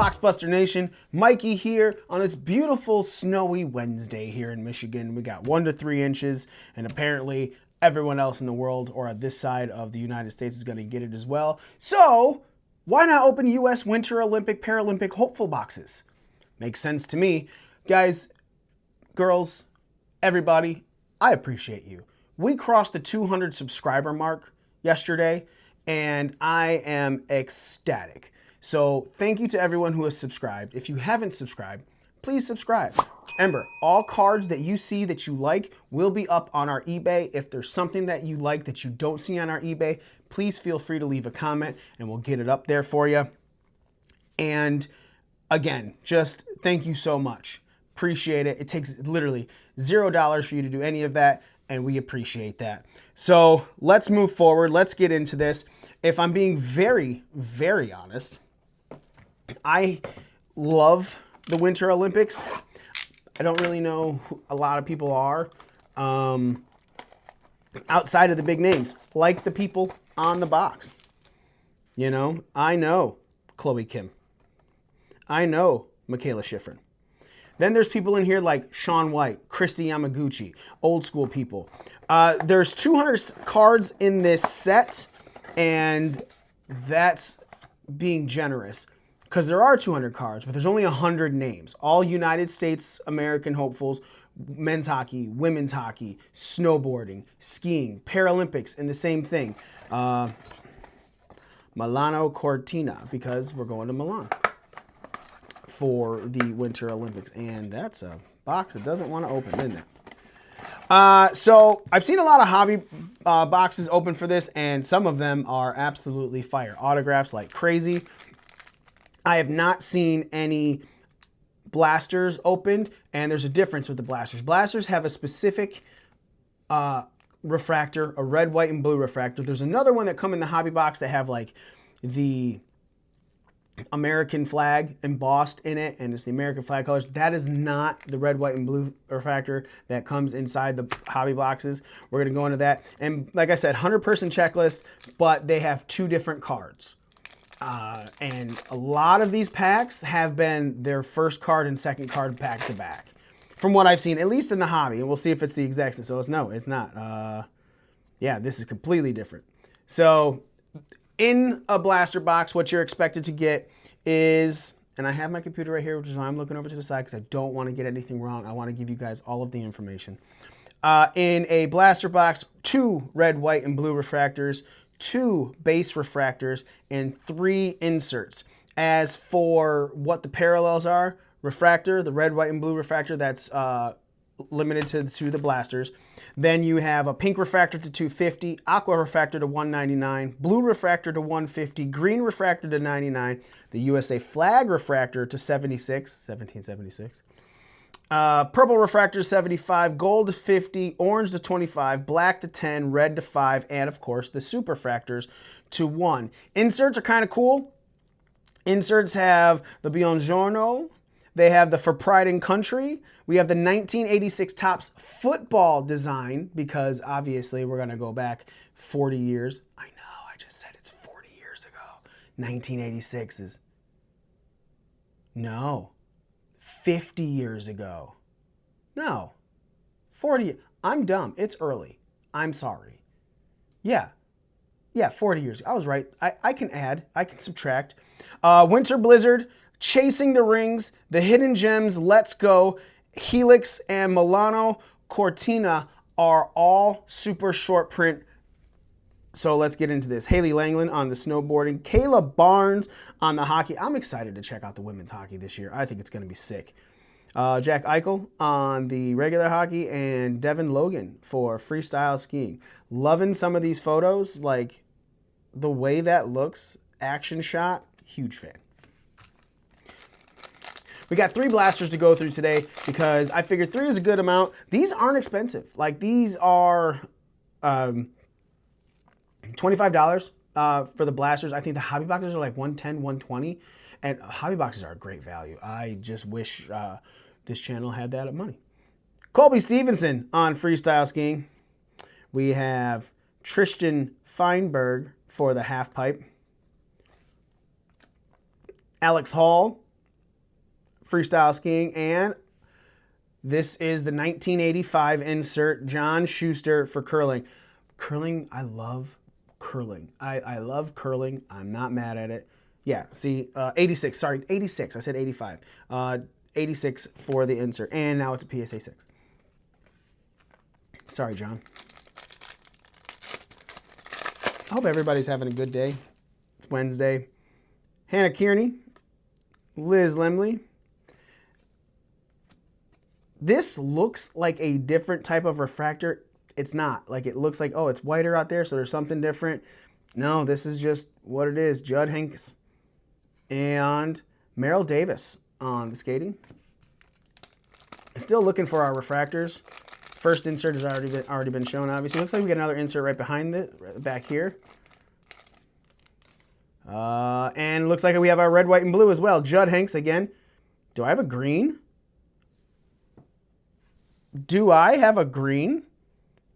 Boxbuster Nation? Mikey here on this beautiful snowy Wednesday here in Michigan. We got 1 to 3 inches, and apparently everyone else in the world or at this side of the United States is going to get it as well. So why not open U.S. Winter Olympic Paralympic Hopeful boxes? Makes sense to me. Guys, girls, everybody, I appreciate you. We crossed the 200 subscriber mark yesterday, and I am ecstatic. So thank you to everyone who has subscribed. If you haven't subscribed, please subscribe. Remember, all cards that you see that you like will be up on our eBay. If there's something that you like that you don't see on our eBay, please feel free to leave a comment and we'll get it up there for you. And again, just thank you so much. Appreciate it. It takes literally $0 for you to do any of that, and we appreciate that. So let's move forward. Let's get into this. If I'm being very, very honest, I love the Winter Olympics. I don't really know who a lot of people are outside of the big names, like the people on the box. You know, I know Chloe Kim. I know Michaela Schifrin. Then there's people in here like Shaun White, Christy Yamaguchi, old school people. There's 200 cards in this set, and that's being generous because there are 200 cards, but there's only 100 names. All United States American hopefuls, men's hockey, women's hockey, snowboarding, skiing, Paralympics, and the same thing. Milano Cortina, because we're going to Milan for the Winter Olympics. And that's a box that doesn't want to open, isn't it? So I've seen a lot of hobby boxes open for this, and some of them are absolutely fire. Autographs like crazy. I have not seen any blasters opened, and there's a difference with the blasters. Blasters have a specific refractor, a red, white, and blue refractor. There's another one that come in the hobby box that have like the American flag embossed in it, and it's the American flag colors. That is not the red, white, and blue refractor that comes inside the hobby boxes. We're going to go into that. And like I said, 100-person checklist, but they have 2 different cards. And a lot of these packs have been their first card and second card back to back, from what I've seen, at least in the hobby. And we'll see if it's the exact same. So it's not. Yeah, this is completely different. So in a blaster box, what you're expected to get is, and I have my computer right here, which is why I'm looking over to the side because I don't want to get anything wrong. I want to give you guys all of the information. In a blaster box, 2 red, white, and blue refractors, 2 base refractors, and 3 inserts. As for what the parallels are, refractor, the red, white, and blue refractor, that's limited to the blasters. Then you have a pink refractor to 250, aqua refractor to 199, blue refractor to 150, green refractor to 99, the USA flag refractor to 1776, purple refractor to 75, gold to 50, orange to 25, black to 10, red to 5, and of course the super refractors to 1. Inserts are kind of cool. Inserts have the Buongiorno. They have the For Pride and Country. We have the 1986 Topps football design, because obviously we're going to go back 40 years. I know, I just said it's 40 years ago. 1986 is, no, 50 years ago. No, 40. I'm dumb. It's early. I'm sorry. Yeah, 40 years ago. I was right. I can add. I can subtract. Winter Blizzard, Chasing the Rings, the Hidden Gems, Let's Go, Helix, and Milano Cortina are all super short print. So let's get into this. Haley Langland on the snowboarding, Kayla Barnes on the hockey. I'm excited to check out the women's hockey this year. I think it's going to be sick. Jack Eichel on the regular hockey, and Devin Logan for freestyle skiing. Loving some of these photos, like the way that looks, action shot, huge fan. We got 3 blasters to go through today because I figured 3 is a good amount. These aren't expensive. Like, these are $25 for the blasters. I think the hobby boxes are like $110, $120, and hobby boxes are a great value. I just wish this channel had that money. Colby Stevenson on freestyle skiing. We have Tristan Feinberg for the half pipe. Alex Hall freestyle skiing. And this is the 1985 insert, John Schuster for curling. Curling, I love curling. I love curling. I'm not mad at it. Yeah, see, 86. Sorry, 86. I said 85. 86 for the insert. And now it's a PSA 6. Sorry, John. I hope everybody's having a good day. It's Wednesday. Hannah Kearney, Liz Lemley. This looks like a different type of refractor. It's not. Like, it looks like, oh, it's whiter out there, so there's something different. No, this is just what it is. Judd Hanks and Merrill Davis on the skating. Still looking for our refractors. First insert has already been shown, obviously. Looks like we got another insert right behind it, right back here. And looks like we have our red, white, and blue as well. Judd Hanks again. Do I have a green? Do I have a green?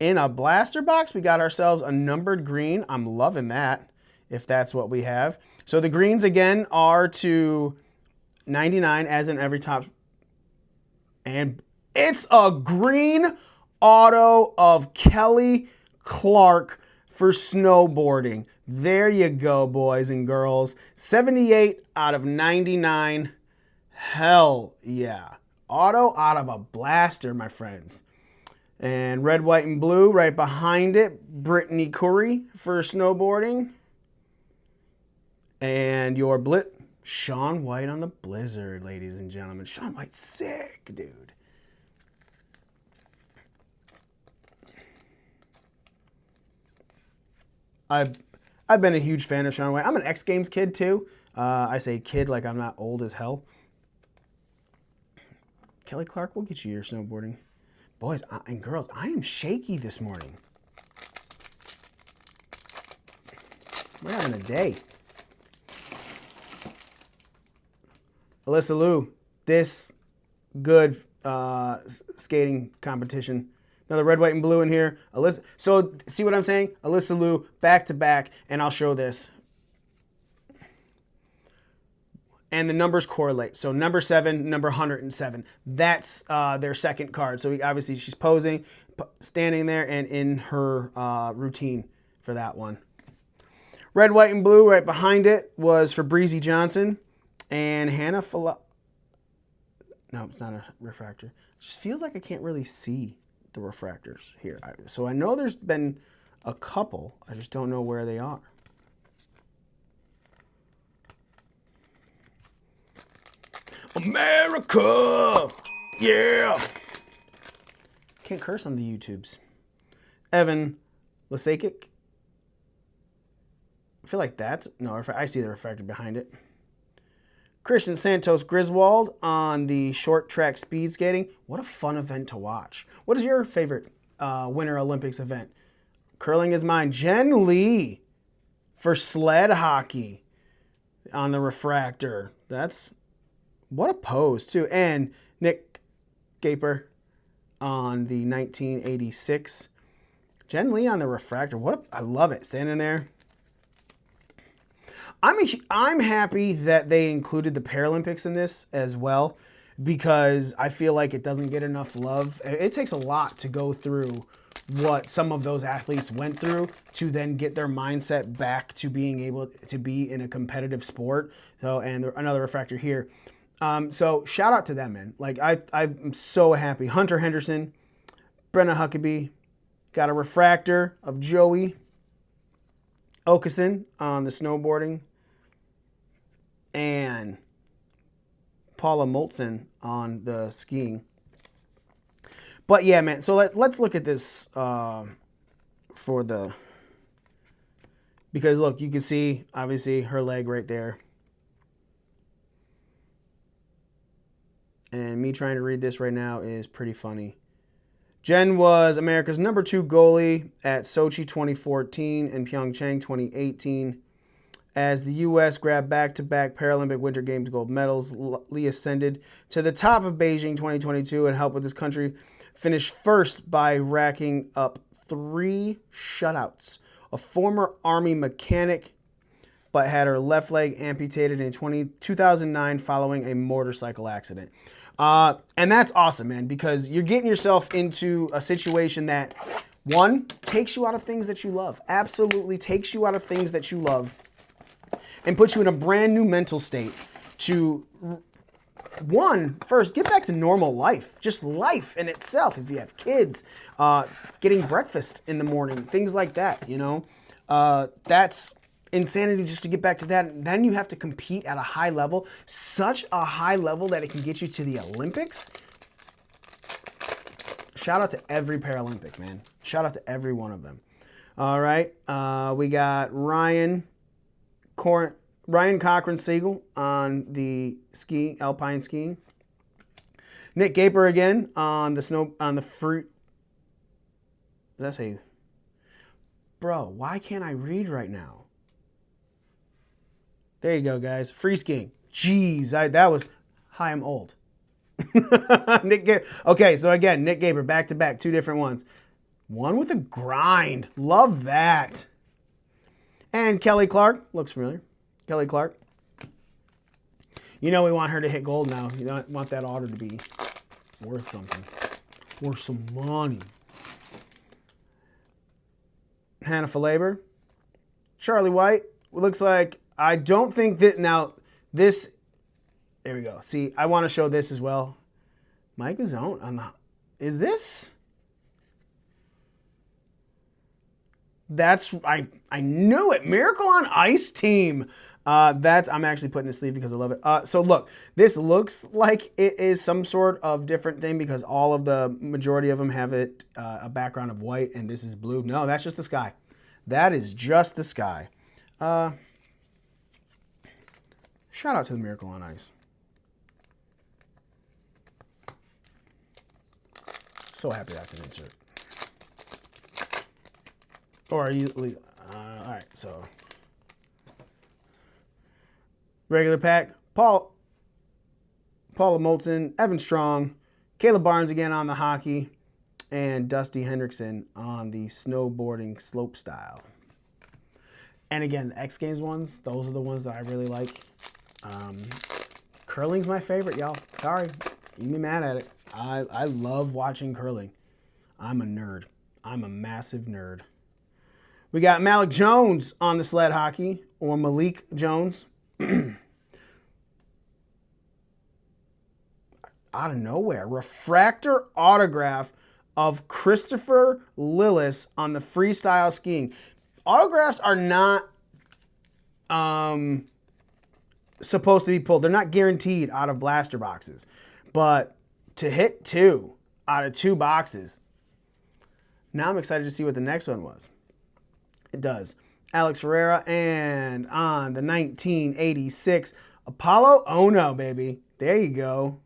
In a blaster box, we got ourselves a numbered green. I'm loving that, if that's what we have. So the greens, again, are to 99, as in every top. And it's a green auto of Kelly Clark for snowboarding. There you go, boys and girls. 78 out of 99. Hell yeah. Auto out of a blaster, my friends. And red, white, and blue right behind it. Brittany Curry for snowboarding. And your blip, Shaun White on the Blizzard, ladies and gentlemen. Shaun White's sick, dude. I've been a huge fan of Shaun White. I'm an X Games kid, too. I say kid like I'm not old as hell. Kelly Clark will get you your snowboarding. Boys and girls, I am shaky this morning. We're having a day. Alyssa Liu, this good skating competition. Another red, white, and blue in here. Alyssa. So see what I'm saying? Alyssa Liu, back to back, and I'll show this. And the numbers correlate. So number 7, number 107. That's their second card. So obviously she's posing, standing there, and in her routine for that one. Red, white, and blue right behind it was for Breezy Johnson and Hannah Fala. No, it's not a refractor. It just feels like I can't really see the refractors here. So I know there's been a couple. I just don't know where they are. America! Yeah! Can't curse on the YouTubes. Evan Lasakic. I feel like that's... No, I see the refractor behind it. Christian Santos Griswold on the short track speed skating. What a fun event to watch. What is your favorite Winter Olympics event? Curling is mine. Jen Lee for sled hockey on the refractor. That's... What a pose, too. And Nick Gaper on the 1986. Jen Lee on the refractor. I love it. Standing there. I'm happy that they included the Paralympics in this as well, because I feel like it doesn't get enough love. It takes a lot to go through what some of those athletes went through to then get their mindset back to being able to be in a competitive sport. So, and another refractor here. So shout out to them, man. Like I'm so happy. Hunter Henderson, Brenna Huckabee, got a refractor of Joey Okeson on the snowboarding, and Paula Moltzen on the skiing. But yeah, man. So let's look at this because look, you can see obviously her leg right there. And me trying to read this right now is pretty funny. Jen was America's number 2 goalie at Sochi 2014 and Pyeongchang 2018. As the U.S. grabbed back-to-back Paralympic Winter Games gold medals, Lee ascended to the top of Beijing 2022 and helped with his country finish first by racking up 3 shutouts. A former Army mechanic but had her left leg amputated in 2009 following a motorcycle accident. And that's awesome, man, because you're getting yourself into a situation that, one, takes you out of things that you love. Absolutely takes you out of things that you love and puts you in a brand new mental state to, one, first, get back to normal life. Just life in itself. If you have kids, getting breakfast in the morning, things like that, you know. That's insanity just to get back to that. And then you have to compete at a high level, such a high level that it can get you to the Olympics. Shout out to every Paralympic, man. Shout out to every one of them. All right, we got Ryan Cochran-Siegel on the alpine skiing. Nick Gaper again on the free. Does that say? Bro, why can't I read right now? There you go, guys. Free skiing. Jeez, that was. Hi, I'm old. Nick Gaper. Okay, so again, Nick Gaper, back to back, 2 different ones. One with a grind. Love that. And Kelly Clark. Looks familiar. Kelly Clark. You know we want her to hit gold now. You don't want that auto to be worth something. Worth some money. Hannah Falaber. Charlie White. Looks like, I don't think that, now this, there we go. See, I want to show this as well. Mike Zone on the, is this? That's, I knew it. Miracle on Ice team. That's, I'm actually putting it sleeve because I love it. So look, this looks like it is some sort of different thing because all of the majority of them have it, a background of white, and this is blue. No, that's just the sky. That is just the sky. Shout out to the Miracle on Ice. So happy that's an insert. Or are you, all right, so. Regular pack, Paula Moulton, Evan Strong, Caleb Barnes again on the hockey, and Dusty Hendrickson on the snowboarding slope style. And again, the X Games ones, those are the ones that I really like. Curling's my favorite, y'all. Sorry, you can be mad at it. I love watching curling. I'm a nerd. I'm a massive nerd. We got Malik Jones on the sled hockey, or Malik Jones. Out of nowhere, refractor autograph of Christopher Lillis on the freestyle skiing. Autographs are not supposed to be pulled. They're not guaranteed out of blaster boxes. But to hit 2 out of 2 boxes, now I'm excited to see what the next one was. It does. Alex Ferreira, and on the 1986 Apollo Ono, baby. There you go.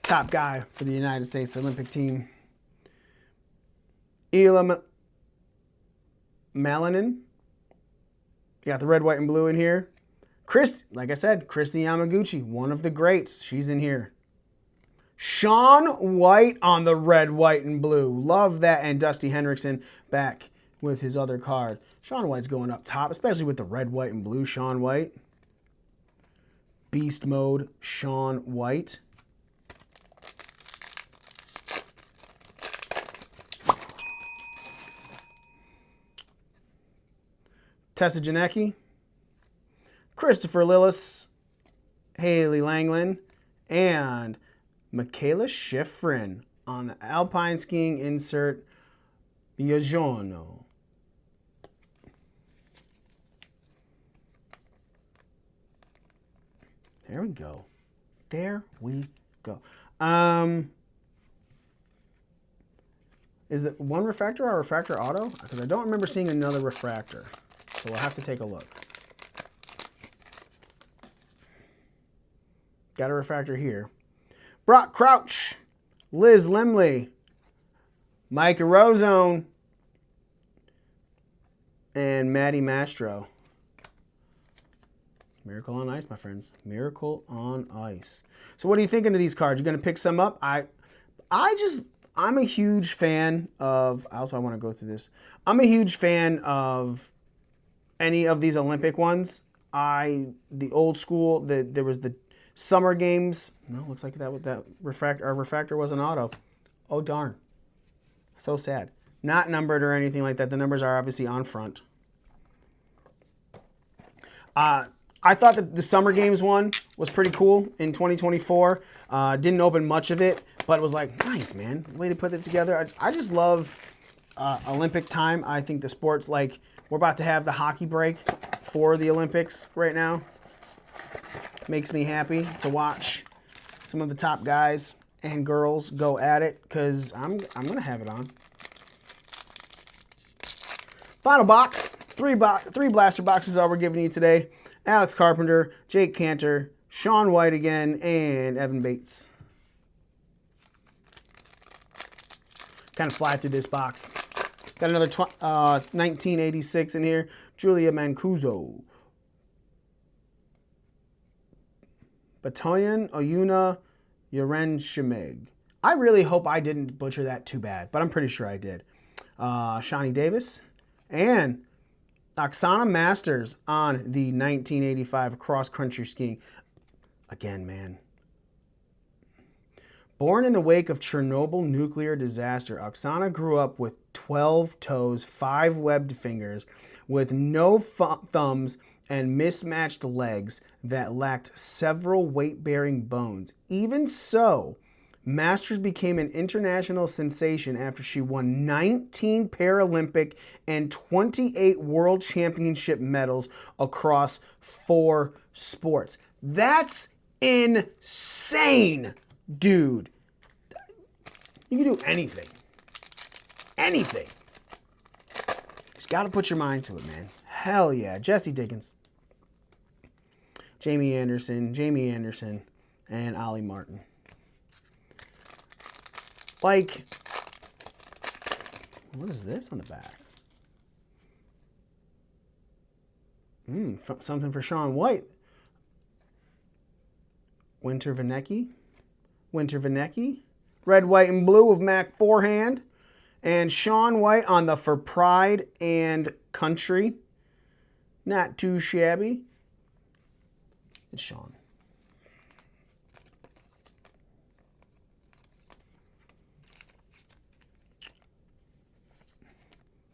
Top guy for the United States Olympic team. Elam Malanin. You got the red, white, and blue in here. Like I said, Christy Yamaguchi, one of the greats. She's in here. Shaun White on the red, white, and blue. Love that. And Dusty Hendrickson back with his other card. Shaun White's going up top, especially with the red, white, and blue. Shaun White. Beast mode, Shaun White. Tessa Janecki. Christopher Lillis. Haley Langland. And Michaela Schifrin on the alpine skiing insert Biagiono. There we go. There we go. Is it one refractor or refractor auto? Because I don't remember seeing another refractor. So we'll have to take a look. Got a refractor here. Brock Crouch, Liz Lemley, Micah Rozone, and Maddie Mastro. Miracle on Ice, my friends. Miracle on Ice. So what are you thinking of these cards? You going to pick some up? I'm I'm a huge fan of, I want to go through this. I'm a huge fan of any of these Olympic ones. The old school, there was the Summer Games. No, looks like that refractor was an auto. Oh, darn. So sad. Not numbered or anything like that. The numbers are obviously on front. I thought that the Summer Games one was pretty cool in 2024. Didn't open much of it, but it was like, nice, man. Way to put it together. I just love Olympic time. I think the sport's like, we're about to have the hockey break for the Olympics right now. Makes me happy to watch some of the top guys and girls go at it, because I'm going to have it on. Final box. Three blaster boxes are we're giving you today. Alex Carpenter, Jake Cantor, Shaun White again, and Evan Bates. Kind of fly through this box. Got another 1986 in here. Julia Mancuso. Batoyan Oyuna Yaren Shemeg. I really hope I didn't butcher that too bad, but I'm pretty sure I did. Shawnee Davis. And Oksana Masters on the 1985 cross-country skiing. Again, man. Born in the wake of Chernobyl nuclear disaster, Oksana grew up with 12 toes, 5 webbed fingers, with no thumbs and mismatched legs that lacked several weight-bearing bones. Even so, Masters became an international sensation after she won 19 Paralympic and 28 World Championship medals across 4 sports. That's insane, dude. You can do anything. Anything. Just got to put your mind to it, man. Hell yeah. Jesse Dickens. Jamie Anderson, and Ollie Martin. Like, what is this on the back? Something for Shaun White. Winter Vanecki. Red, white, and blue of Mac Forehand. And Shaun White on the For Pride and Country. Not too shabby. It's Shaun.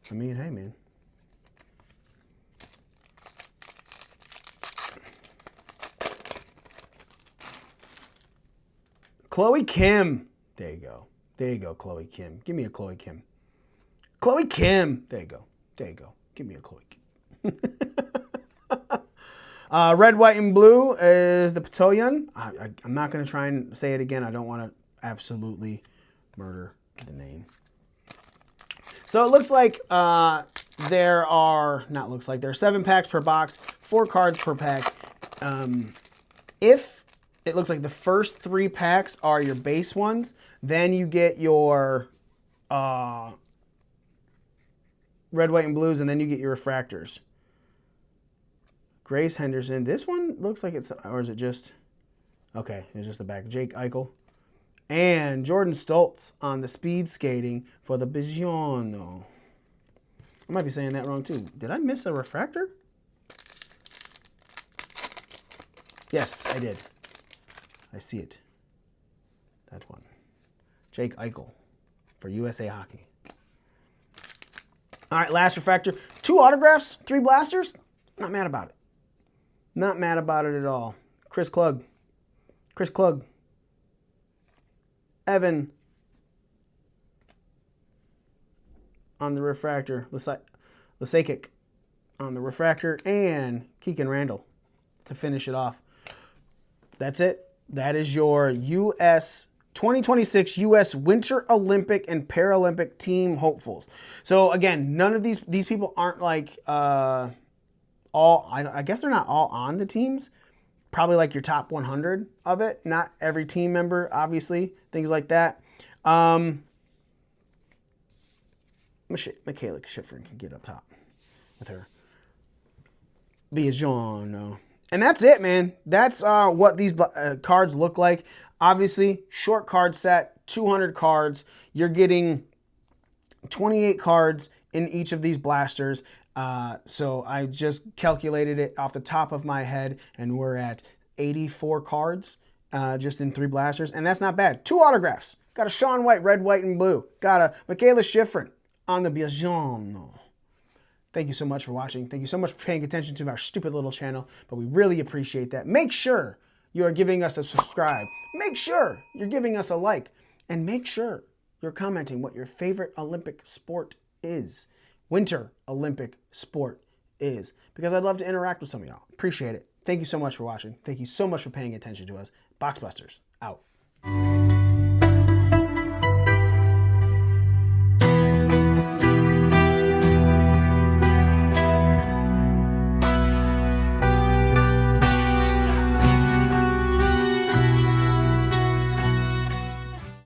I mean, hey, man. Chloe Kim. There you go. There you go, Chloe Kim. Give me a Chloe Kim. Chloe Kim. There you go. There you go. Give me a Chloe Kim. Red, white, and blue is the Patoyan. I'm not going to try and say it again. I don't want to absolutely murder the name. So it looks like there are 7 packs per box, 4 cards per pack. If it looks like the first 3 packs are your base ones, then you get your red, white, and blues, and then you get your refractors. Grace Henderson. This one looks like it's, or is it just, okay, it's just the back. Jake Eichel. And Jordan Stoltz on the speed skating for the Bigiano. I might be saying that wrong too. Did I miss a refractor? Yes, I did. I see it. That one. Jake Eichel for USA Hockey. All right, last refractor. 2 autographs, 3 blasters. Not mad about it. Not mad about it at all. Chris Klug. Evan on the refractor. Lasakic on the refractor. And Keegan Randall to finish it off. That's it. That is your U.S. 2026 U.S. Winter Olympic and Paralympic team hopefuls. So again, none of these people aren't like all. I guess they're not all on the teams. Probably like your top 100 of it. Not every team member, obviously. Things like that. Michaela Schifrin can get up top with her. Biaggiano. And that's it, man. That's what these cards look like. Obviously, short card set, 200 cards. You're getting 28 cards in each of these blasters. So I just calculated it off the top of my head, and we're at 84 cards just in 3 blasters, and that's not bad. 2 autographs. Got a Shaun White, red, white, and blue. Got a Michaela Schifrin on the Biaggiano. Thank you so much for watching. Thank you so much for paying attention to our stupid little channel, but we really appreciate that. Make sure you are giving us a subscribe. Make sure you're giving us a like, and make sure you're commenting what your favorite Olympic sport is. Winter Olympic sport is. Because I'd love to interact with some of y'all. Appreciate it. Thank you so much for watching. Thank you so much for paying attention to us. Boxbusters, out.